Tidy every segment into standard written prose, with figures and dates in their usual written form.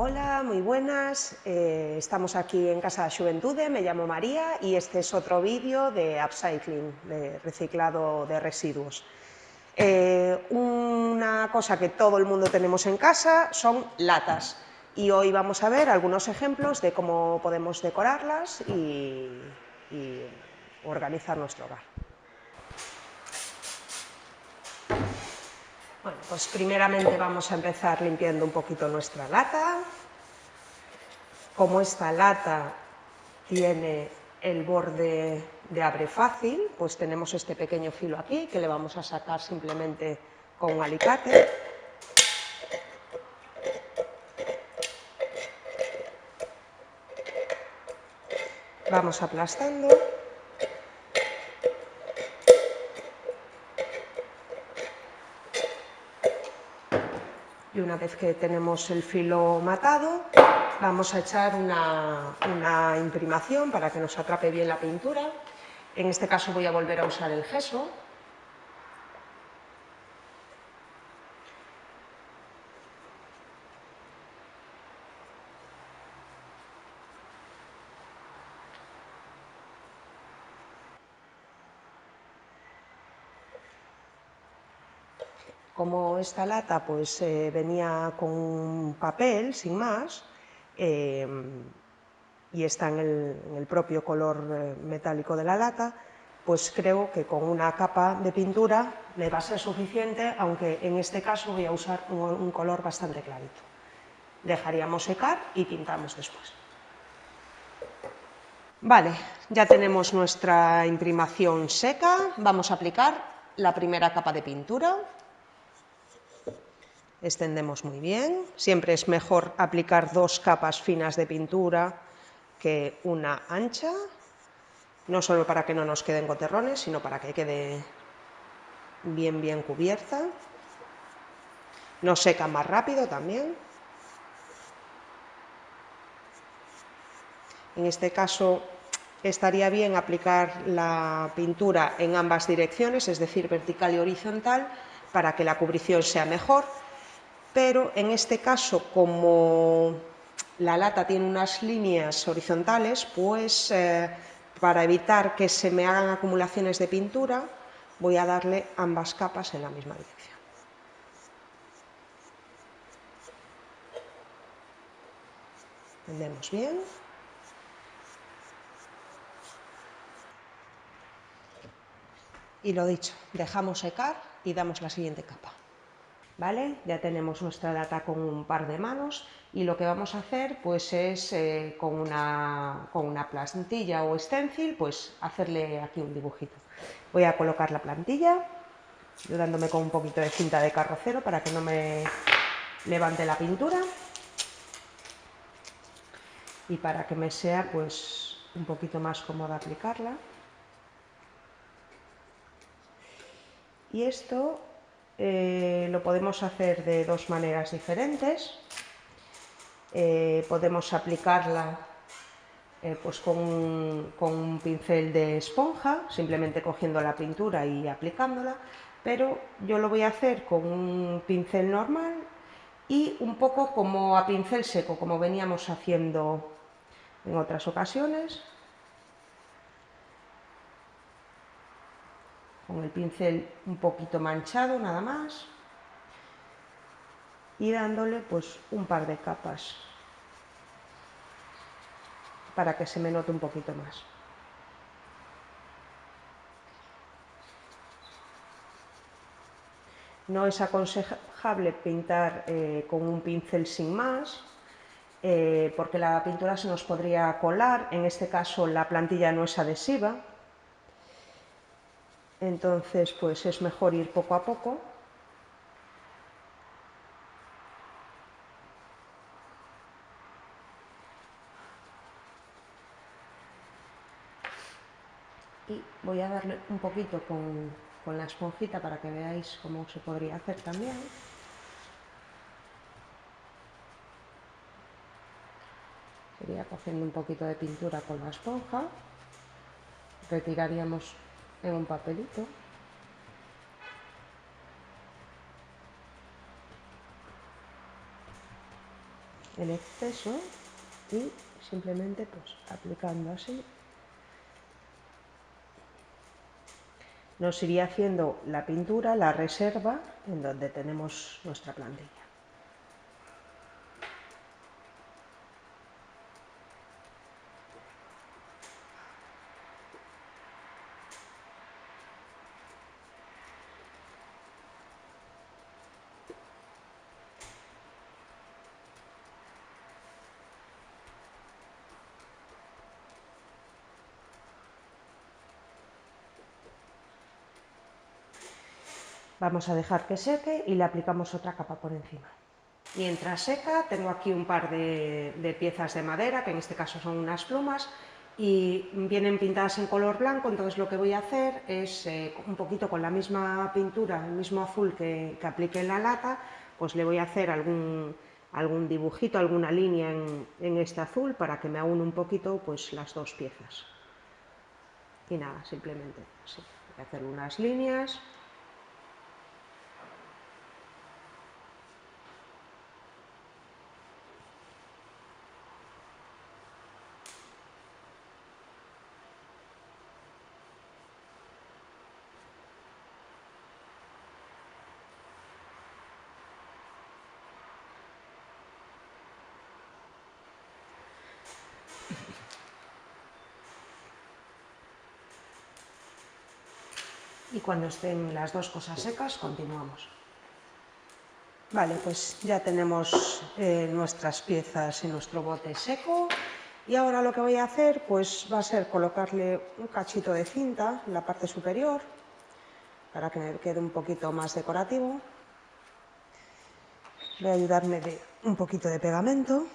Hola, muy buenas. Estamos aquí en Casa da Xuventude, me llamo María y este es otro vídeo de upcycling, de reciclado de residuos. Una cosa que todo el mundo tenemos en casa son latas y hoy vamos a ver algunos ejemplos de cómo podemos decorarlas y organizar nuestro hogar. Bueno, pues primeramente vamos a empezar limpiando un poquito nuestra lata. Como esta lata tiene el borde de abre fácil, pues tenemos este pequeño filo aquí que le vamos a sacar simplemente con un alicate. Vamos aplastando. Y una vez que tenemos el filo matado, vamos a echar una imprimación para que nos atrape bien la pintura. En este caso voy a volver a usar el gesso. Como esta lata pues venía con un papel, sin más, y está en el propio color metálico de la lata, pues creo que con una capa de pintura me va a ser suficiente, aunque en este caso voy a usar un color bastante clarito. Dejaríamos secar y pintamos después. Vale, ya tenemos nuestra imprimación seca. Vamos a aplicar la primera capa de pintura. Extendemos muy bien. Siempre es mejor aplicar 2 capas finas de pintura que una ancha, no solo para que no nos queden goterrones, sino para que quede bien cubierta. Nos seca más rápido también. En este caso estaría bien aplicar la pintura en ambas direcciones, es decir, vertical y horizontal, para que la cubrición sea mejor. Pero en este caso, como la lata tiene unas líneas horizontales, pues para evitar que se me hagan acumulaciones de pintura, voy a darle ambas capas en la misma dirección. Tendemos bien. Y lo dicho, dejamos secar y damos la siguiente capa. ¿Vale? Ya tenemos nuestra lata con un par de manos y lo que vamos a hacer pues es con una plantilla o stencil pues hacerle aquí un dibujito. Voy a colocar la plantilla dándome con un poquito de cinta de carrocero para que no me levante la pintura y para que me sea pues un poquito más cómoda aplicarla. Y esto lo podemos hacer de 2 maneras diferentes. Podemos aplicarla pues con un pincel de esponja, simplemente cogiendo la pintura y aplicándola, pero yo lo voy a hacer con un pincel normal y un poco como a pincel seco, como veníamos haciendo en otras ocasiones, con el pincel un poquito manchado nada más y dándole pues un par de capas para que se me note un poquito más. No es aconsejable pintar con un pincel sin más, porque la pintura se nos podría colar. En este caso la plantilla no es adhesiva, entonces pues es mejor ir poco a poco. Y voy a darle un poquito con la esponjita para que veáis cómo se podría hacer también. Sería cogiendo un poquito de pintura con la esponja, retiraríamos en un papelito. el exceso y simplemente pues aplicando así. Nos iría haciendo la pintura, la reserva, en donde tenemos nuestra plantilla. Vamos a dejar que seque y le aplicamos otra capa por encima. Mientras seca, tengo aquí un par de piezas de madera, que en este caso son unas plumas, y vienen pintadas en color blanco. Entonces lo que voy a hacer es, un poquito con la misma pintura, el mismo azul que apliqué en la lata, pues le voy a hacer algún dibujito, alguna línea en este azul para que me aúne un poquito pues las dos piezas. Y nada, simplemente así. Voy a hacer unas líneas. Y cuando estén las dos cosas secas, continuamos. Vale, pues ya tenemos nuestras piezas en nuestro bote seco. Y ahora lo que voy a hacer pues va a ser colocarle un cachito de cinta en la parte superior para que me quede un poquito más decorativo. Voy a ayudarme de un poquito de pegamento.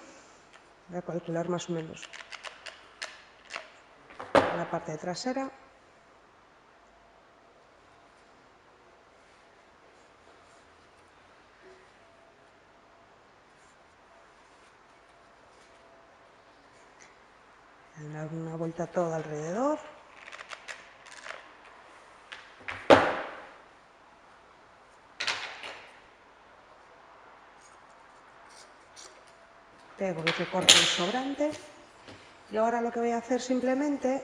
Voy a calcular más o menos la parte trasera. Dar una vuelta todo alrededor. Pego y recorto el sobrante. Y ahora lo que voy a hacer simplemente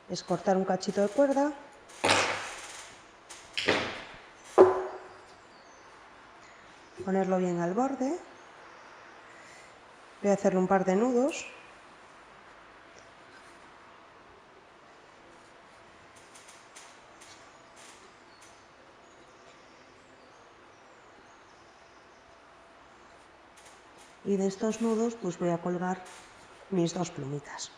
es cortar un cachito de cuerda, ponerlo bien al borde. Voy a hacerle un par de nudos. Y de estos nudos pues voy a colgar mis dos plumitas.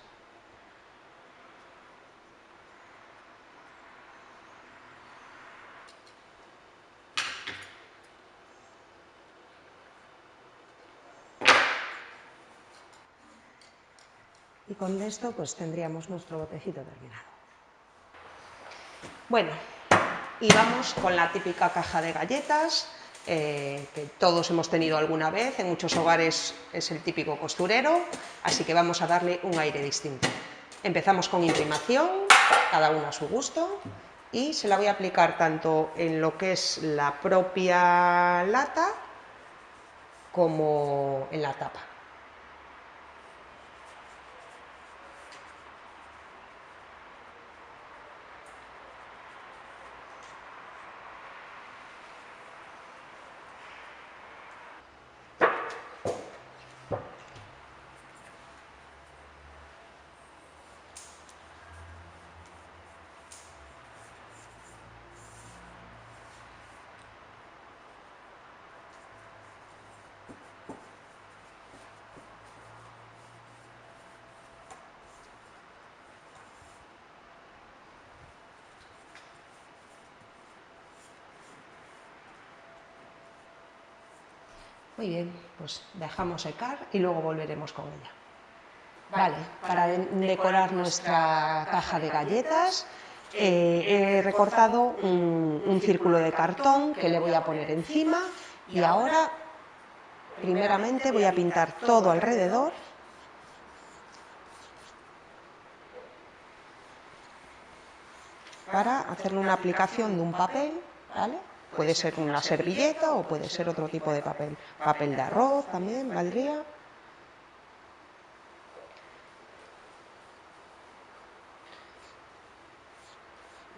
Y con esto pues tendríamos nuestro botecito terminado. Bueno, y vamos con la típica caja de galletas que todos hemos tenido alguna vez. En muchos hogares es el típico costurero, así que vamos a darle un aire distinto. Empezamos con imprimación, cada uno a su gusto, y se la voy a aplicar tanto en lo que es la propia lata como en la tapa. Muy bien, pues dejamos secar y luego volveremos con ella. Vale, para decorar nuestra caja de galletas he recortado un círculo de cartón que le voy a poner encima y ahora primeramente voy a pintar todo alrededor. para hacerle una aplicación de un papel, ¿vale? Puede ser una servilleta o puede ser otro tipo de papel. Papel de arroz también valdría.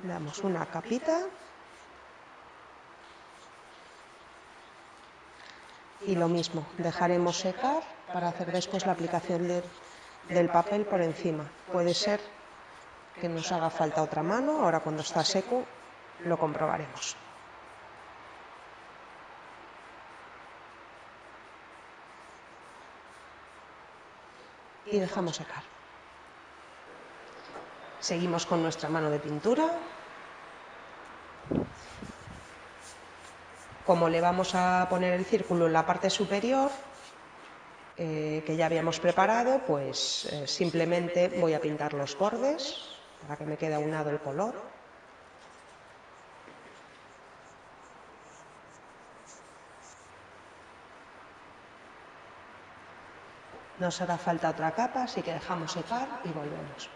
Damos una capita. Y lo mismo, dejaremos secar para hacer después la aplicación del papel por encima. Puede ser que nos haga falta otra mano, ahora cuando está seco lo comprobaremos. Y dejamos secar. Seguimos con nuestra mano de pintura. Como le vamos a poner el círculo en la parte superior, que ya habíamos preparado, pues simplemente voy a pintar los bordes para que me quede aunado el color. Nos hará falta otra capa, así que dejamos secar y volvemos.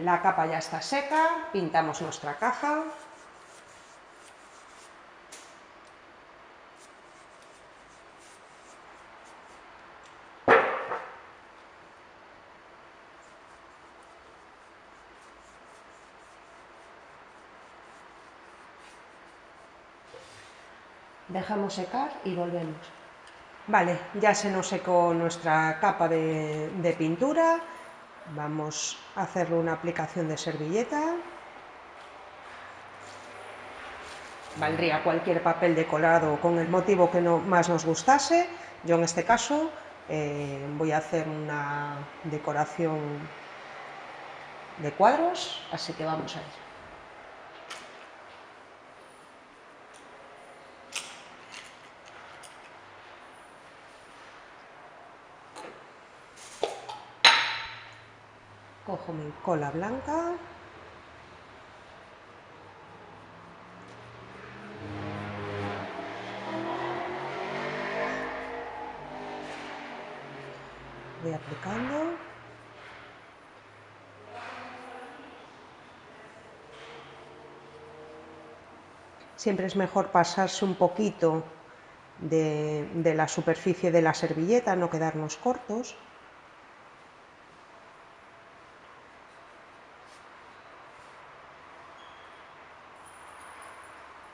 La capa ya está seca, pintamos nuestra caja. Dejamos secar y volvemos. Vale, ya se nos secó nuestra capa de pintura. Vamos a hacerle una aplicación de servilleta. Valdría cualquier papel decorado con el motivo que más nos gustase. Yo en este caso voy a hacer una decoración de cuadros, así que vamos a ello. Cojo mi cola blanca. Voy aplicando. Siempre es mejor pasarse un poquito de la superficie de la servilleta, no quedarnos cortos.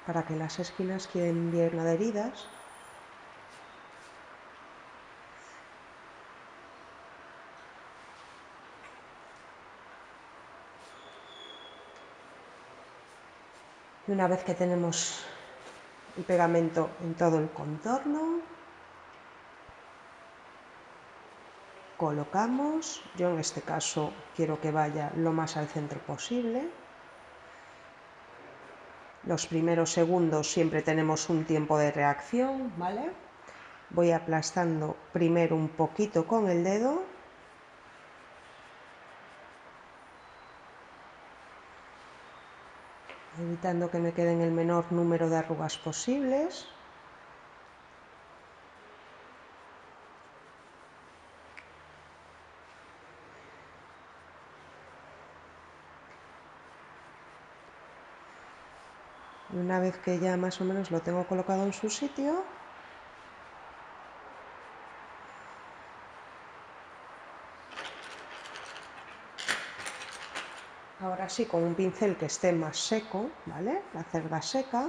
Para que las esquinas queden bien adheridas. Y una vez que tenemos el pegamento en todo el contorno, colocamos. Yo en este caso quiero que vaya lo más al centro posible. Los primeros segundos siempre tenemos un tiempo de reacción, ¿vale? Voy aplastando primero un poquito con el dedo. Evitando que me queden el menor número de arrugas posibles. Y una vez que ya más o menos lo tengo colocado en su sitio, ahora sí, con un pincel que esté más seco, ¿vale? La cerda seca,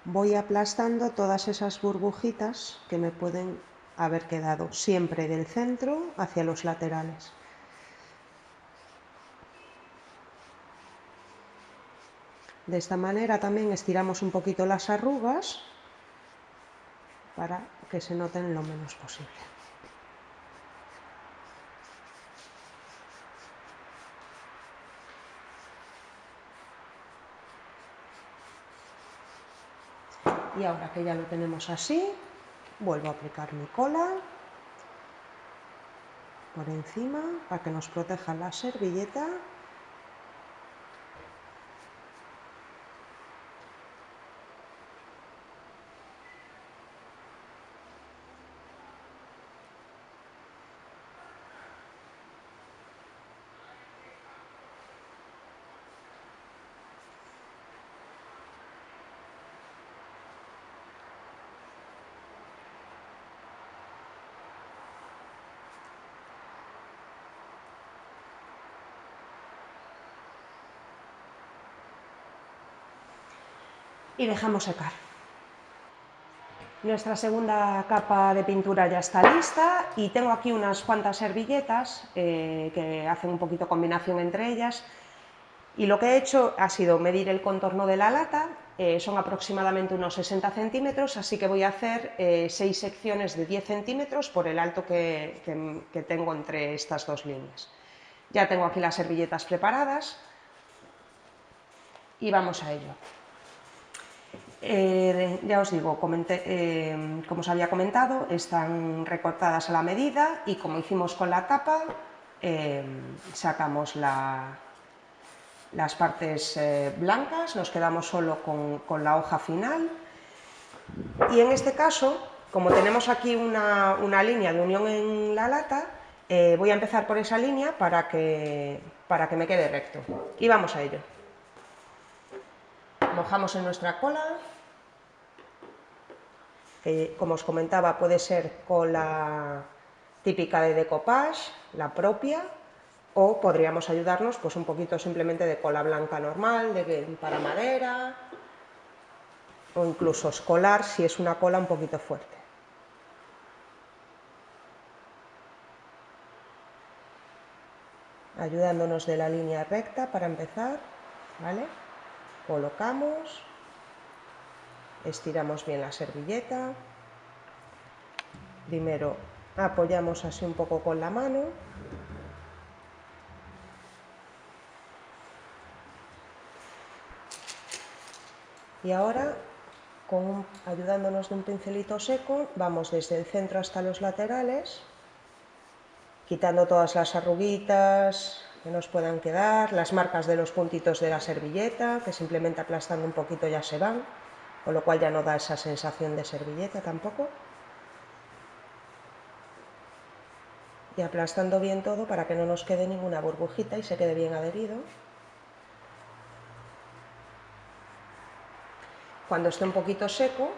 voy aplastando todas esas burbujitas que me pueden haber quedado, siempre del centro hacia los laterales. De esta manera también estiramos un poquito las arrugas para que se noten lo menos posible. Y ahora que ya lo tenemos así, vuelvo a aplicar mi cola por encima para que nos proteja la servilleta. y dejamos secar. Nuestra segunda capa de pintura ya está lista y tengo aquí unas cuantas servilletas que hacen un poquito combinación entre ellas, y lo que he hecho ha sido medir el contorno de la lata. Son aproximadamente unos 60 centímetros, así que voy a hacer 6 secciones de 10 centímetros por el alto que tengo entre estas dos líneas. Ya tengo aquí las servilletas preparadas y vamos a ello. Ya os digo, como os había comentado, están recortadas a la medida y, como hicimos con la tapa, sacamos las partes blancas, nos quedamos solo con la hoja final. Y en este caso, como tenemos aquí una línea de unión en la lata, voy a empezar por esa línea para que me quede recto. Y vamos a ello. Mojamos en nuestra cola, que, como os comentaba, puede ser cola típica de decoupage, la propia, o podríamos ayudarnos pues un poquito simplemente de cola blanca normal, para madera, o incluso escolar si es una cola un poquito fuerte. Ayudándonos de la línea recta para empezar, ¿vale? Colocamos, estiramos bien la servilleta, primero apoyamos así un poco con la mano, y ahora, ayudándonos de un pincelito seco, vamos desde el centro hasta los laterales, quitando todas las arruguitas que nos puedan quedar, las marcas de los puntitos de la servilleta, que simplemente aplastando un poquito ya se van, con lo cual ya no da esa sensación de servilleta tampoco. Y aplastando bien todo para que no nos quede ninguna burbujita y se quede bien adherido. Cuando esté un poquito seco,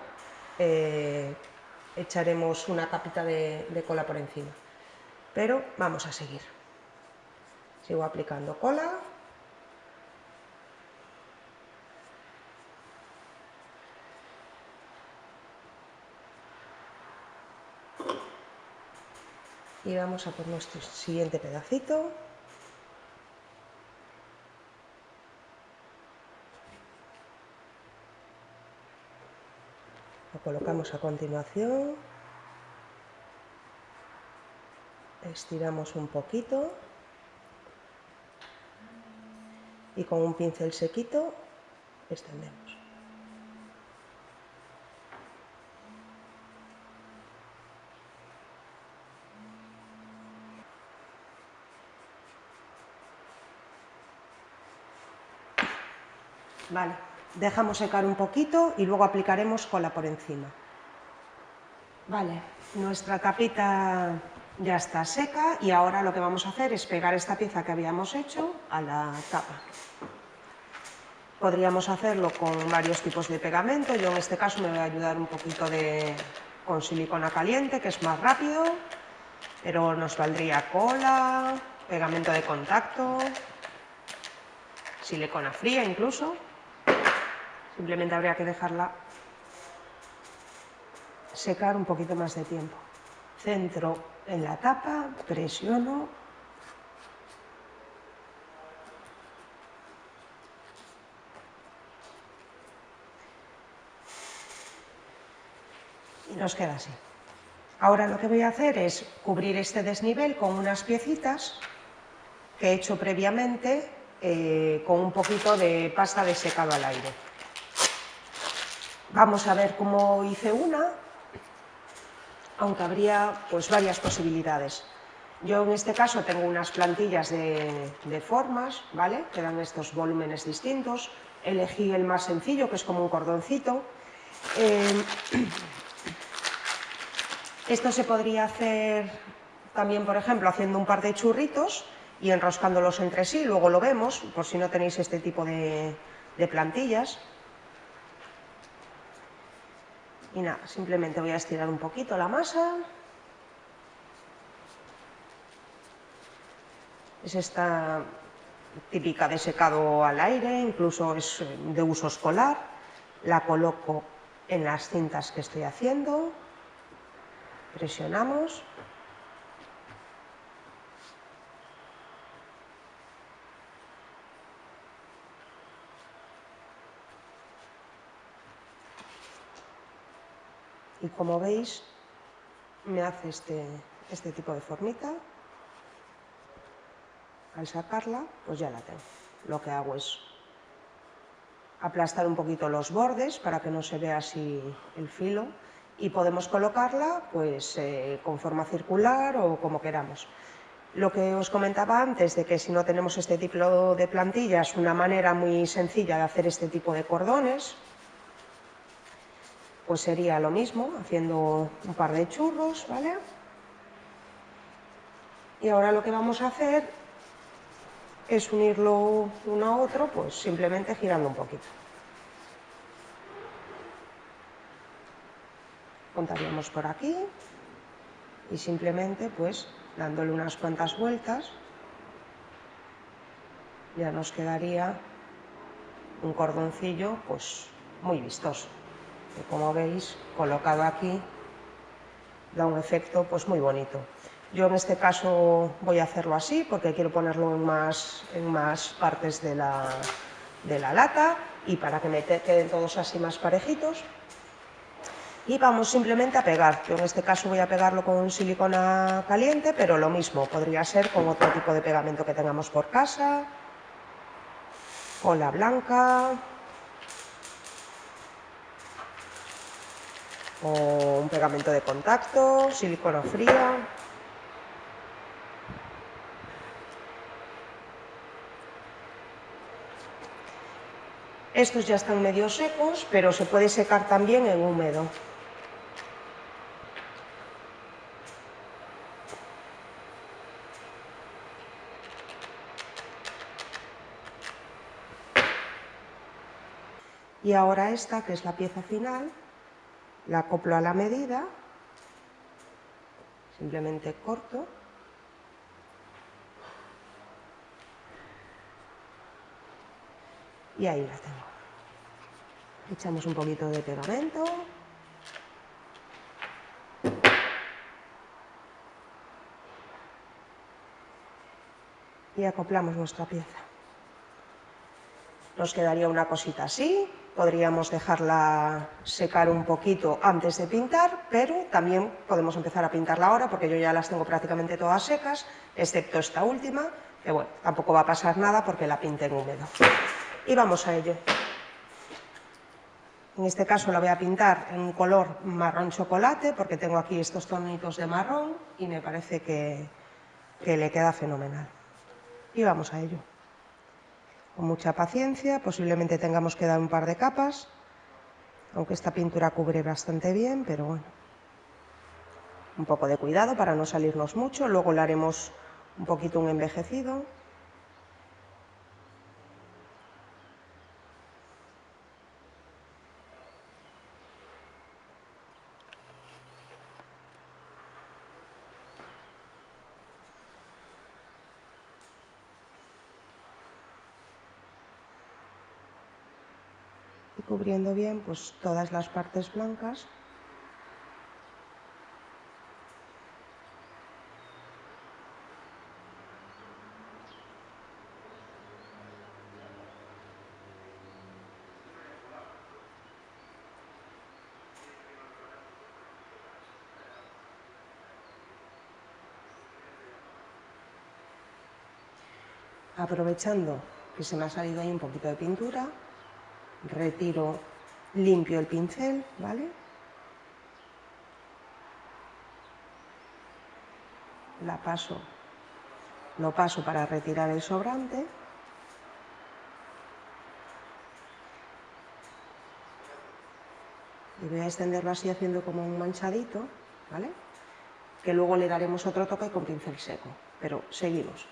echaremos una capita de cola por encima. Pero vamos a seguir. Sigo aplicando cola. Y vamos a por nuestro siguiente pedacito. Lo colocamos a continuación. Estiramos un poquito. Y con un pincel sequito extendemos. Vale, dejamos secar un poquito y luego aplicaremos cola por encima. Vale, nuestra tapita ya está seca y ahora lo que vamos a hacer es pegar esta pieza que habíamos hecho a la tapa. Podríamos hacerlo con varios tipos de pegamento. Yo en este caso me voy a ayudar un poquito con silicona caliente, que es más rápido, pero nos valdría cola, pegamento de contacto, silicona fría incluso. Simplemente habría que dejarla secar un poquito más de tiempo. Centro en la tapa, presiono. Y nos queda así. Ahora lo que voy a hacer es cubrir este desnivel con unas piecitas que he hecho previamente con un poquito de pasta de secado al aire. Vamos a ver cómo hice una, aunque habría pues varias posibilidades. Yo en este caso tengo unas plantillas de formas, ¿vale?, que dan estos volúmenes distintos. Elegí el más sencillo, que es como un cordoncito. Esto se podría hacer también, por ejemplo, haciendo un par de churritos y enroscándolos entre sí, luego lo vemos, por si no tenéis este tipo de plantillas. Y nada, simplemente voy a estirar un poquito la masa. Es esta típica de secado al aire, incluso es de uso escolar. la coloco en las cintas que estoy haciendo, presionamos. Y como veis, me hace este tipo de formita. Al sacarla, pues ya la tengo. Lo que hago es aplastar un poquito los bordes para que no se vea así el filo y podemos colocarla pues con forma circular o como queramos. Lo que os comentaba antes de que si no tenemos este tipo de plantillas, una manera muy sencilla de hacer este tipo de cordones, pues sería lo mismo, haciendo un par de churros, ¿vale? Y ahora lo que vamos a hacer es unirlo uno a otro, pues simplemente girando un poquito. Contaríamos por aquí y simplemente pues dándole unas cuantas vueltas ya nos quedaría un cordoncillo pues muy vistoso, que como veis colocado aquí da un efecto pues muy bonito. Yo en este caso voy a hacerlo así porque quiero ponerlo en más partes de la lata y para que me queden todos así más parejitos. Y vamos simplemente a pegar. Yo en este caso voy a pegarlo con silicona caliente, pero lo mismo, podría ser con otro tipo de pegamento que tengamos por casa, cola blanca o un pegamento de contacto, silicona fría. Estos ya están medio secos, pero se puede secar también en húmedo. Y ahora esta, que es la pieza final, la acoplo a la medida, simplemente corto. Y ahí la tengo. Echamos un poquito de pegamento. Y acoplamos nuestra pieza. Nos quedaría una cosita así, podríamos dejarla secar un poquito antes de pintar, pero también podemos empezar a pintarla ahora porque yo ya las tengo prácticamente todas secas, excepto esta última, que bueno, tampoco va a pasar nada porque la pinté en húmedo. Y vamos a ello. En este caso la voy a pintar en un color marrón chocolate porque tengo aquí estos tonitos de marrón y me parece que le queda fenomenal. Y vamos a ello. Con mucha paciencia, posiblemente tengamos que dar un par de capas, aunque esta pintura cubre bastante bien, pero bueno, un poco de cuidado para no salirnos mucho, luego le haremos un poquito un envejecido. Y cubriendo bien pues todas las partes blancas. Aprovechando que se me ha salido ahí un poquito de pintura, retiro, limpio el pincel, ¿vale? Lo paso para retirar el sobrante. Y voy a extenderlo así haciendo como un manchadito, ¿vale? Que luego le daremos otro toque con pincel seco, pero seguimos.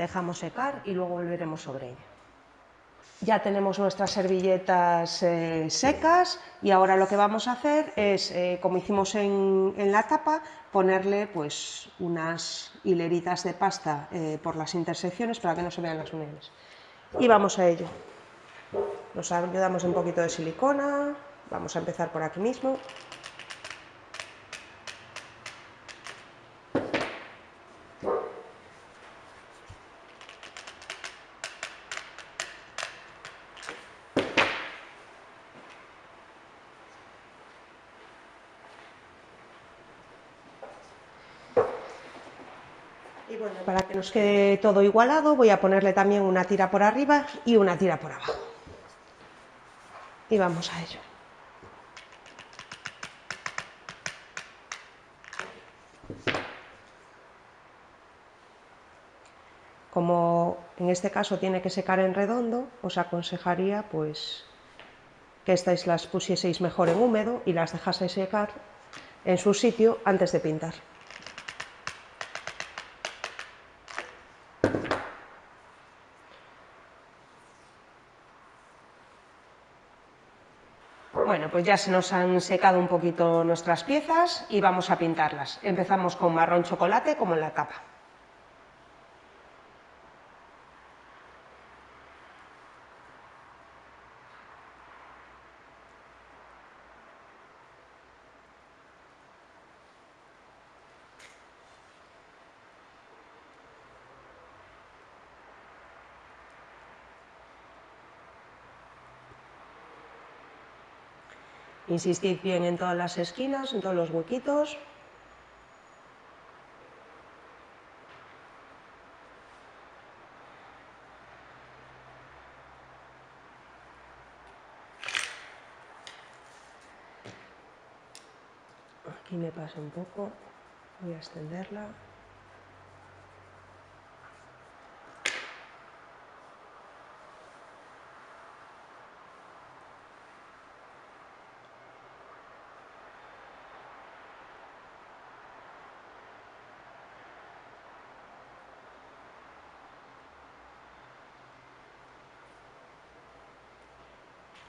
dejamos secar y luego volveremos sobre ella. Ya tenemos nuestras servilletas secas y ahora lo que vamos a hacer es, como hicimos en la tapa, ponerle pues unas hileritas de pasta por las intersecciones para que no se vean las uniones. Y vamos a ello. Nos ayudamos de un poquito de silicona, vamos a empezar por aquí mismo. Y bueno, para que nos quede todo igualado, voy a ponerle también una tira por arriba y una tira por abajo. Y vamos a ello. Como en este caso tiene que secar en redondo, os aconsejaría pues que estas las pusieseis mejor en húmedo y las dejaseis secar en su sitio antes de pintar. Bueno, pues ya se nos han secado un poquito nuestras piezas y vamos a pintarlas. Empezamos con marrón chocolate como en la tapa. Insistid bien en todas las esquinas, en todos los huequitos. Aquí me pasa un poco, voy a extenderla.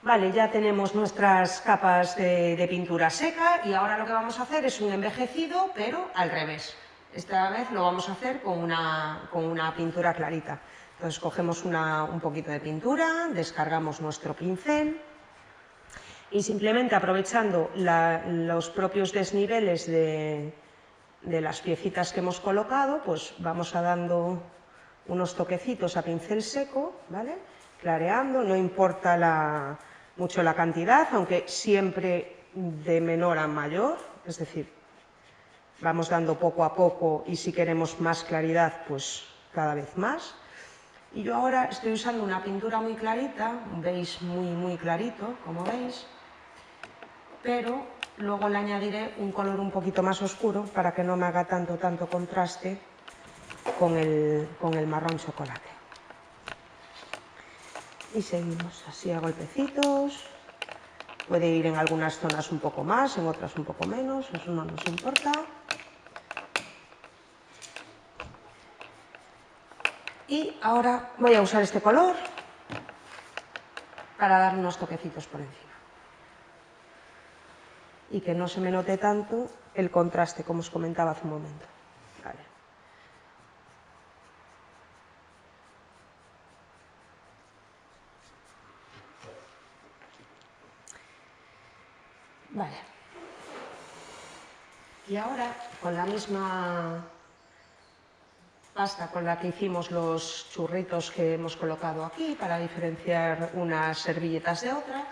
Vale, ya tenemos nuestras capas de pintura seca y ahora lo que vamos a hacer es un envejecido, pero al revés. Esta vez lo vamos a hacer con una pintura clarita. Entonces cogemos un poquito de pintura, descargamos nuestro pincel y simplemente aprovechando los propios desniveles de las piecitas que hemos colocado, pues vamos a dando unos toquecitos a pincel seco, ¿vale? Clareando, no importa mucho la cantidad, aunque siempre de menor a mayor, es decir, vamos dando poco a poco y si queremos más claridad, pues cada vez más. Y yo ahora estoy usando una pintura muy clarita, un beige muy clarito, como veis, pero luego le añadiré un color un poquito más oscuro para que no me haga tanto contraste con el marrón chocolate. Y seguimos así a golpecitos. Puede ir en algunas zonas un poco más, en otras un poco menos, eso no nos importa. Y ahora voy a usar este color para dar unos toquecitos por encima. Y que no se me note tanto el contraste, como os comentaba hace un momento. Vale. Vale. Y ahora, con la misma pasta con la que hicimos los churritos que hemos colocado aquí, para diferenciar unas servilletas de otra,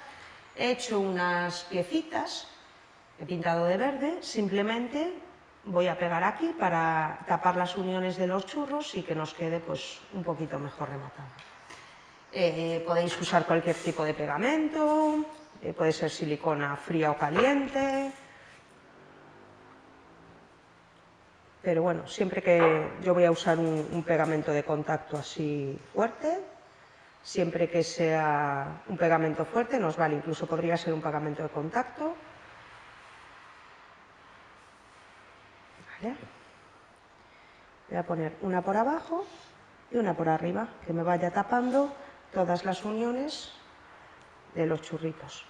he hecho unas piecitas, he pintado de verde, simplemente voy a pegar aquí para tapar las uniones de los churros y que nos quede pues un poquito mejor rematado. Podéis usar cualquier tipo de pegamento, puede ser silicona fría o caliente, pero bueno, siempre que yo voy a usar un pegamento de contacto así fuerte, siempre que sea un pegamento fuerte nos vale, incluso podría ser un pegamento de contacto. Vale. Voy a poner una por abajo y una por arriba, que me vaya tapando todas las uniones de los churritos.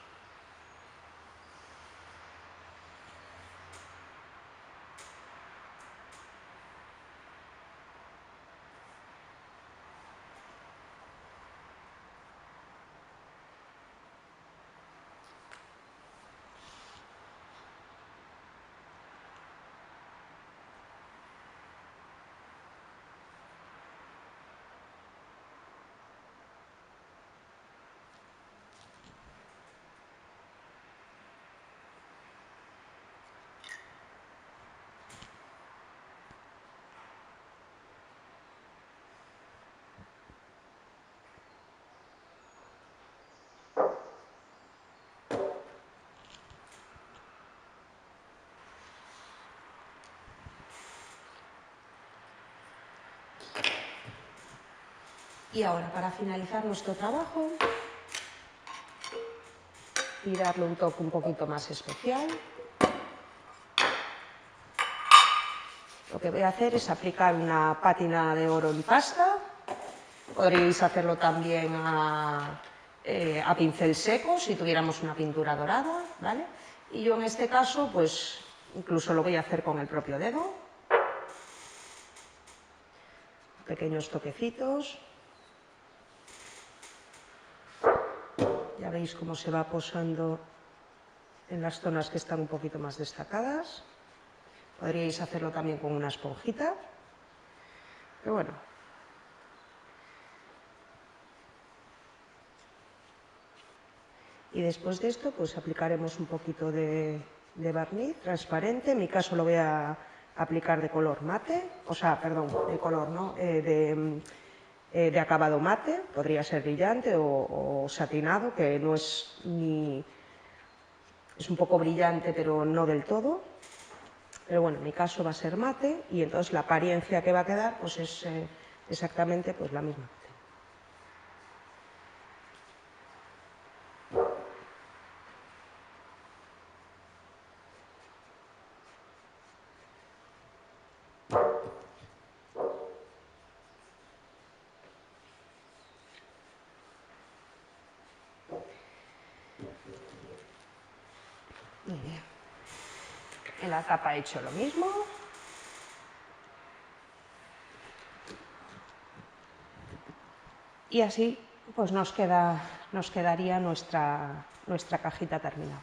Y ahora, para finalizar nuestro trabajo y darle un toque un poquito más especial, lo que voy a hacer es aplicar una pátina de oro en pasta. Podríais hacerlo también a pincel seco si tuviéramos una pintura dorada, ¿vale? Y yo en este caso, pues incluso lo voy a hacer con el propio dedo. Pequeños toquecitos. Ya veis cómo se va posando en las zonas que están un poquito más destacadas. Podríais hacerlo también con una esponjita, pero bueno. Y después de esto, pues aplicaremos un poquito de barniz transparente. En mi caso lo voy a aplicar de color mate, o sea, perdón, de color no, de acabado mate, podría ser brillante o satinado, que no es ni... es un poco brillante, pero no del todo. Pero bueno, en mi caso va a ser mate y entonces la apariencia que va a quedar pues es exactamente pues la misma. Muy bien. En la tapa he hecho lo mismo. Y así pues nos quedaría nuestra cajita terminada.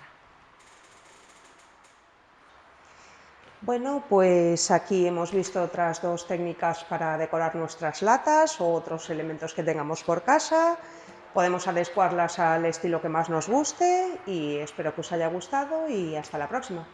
Bueno, pues aquí hemos visto otras dos técnicas para decorar nuestras latas o otros elementos que tengamos por casa. Podemos adecuarlas al estilo que más nos guste y espero que os haya gustado y hasta la próxima.